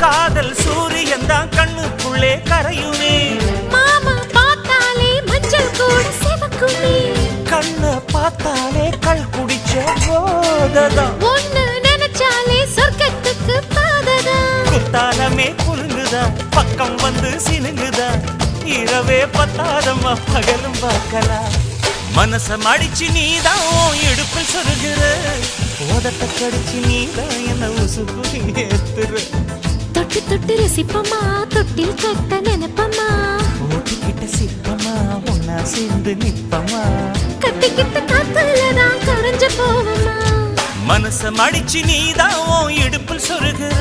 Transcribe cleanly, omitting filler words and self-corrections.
காதல் சூரியன் தான் கண்ணுக்குள்ளே கரையுமே. மாமா பார்த்தாலே மஞ்சள் கூட சிவக்குமே. கண்ண பார்த்தாலே கள் குடிச்ச போததான். ஒண்ணு நினைச்சாலே சொர்க்கத்துக்கு பாததா. குத்தாலமே குலுங்குதா பக்கம் வந்து சினுங்குதா. இரவே பத்தாதம்மா பகலும் பார்க்கலாம். மனச மடிச்சு நீதான் இடுப்பில் சொருகிற. ஓதத்தை கடிச்சு நீதான் என்ன உசுப்பு ஏத்துற. தொட்டு தொட்டு ரசிப்பமா தொட்டில் கட்ட நினைப்பமா. ஓட்டிக்கிட்ட சிப்பமா ஒன்னா சேர்ந்து நிப்பமா. கட்டிக்கிட்ட காத்துலதான் கரைஞ்சு போவமா. மனச மடிச்சு நீதான் இடுப்பில் சொருகிற.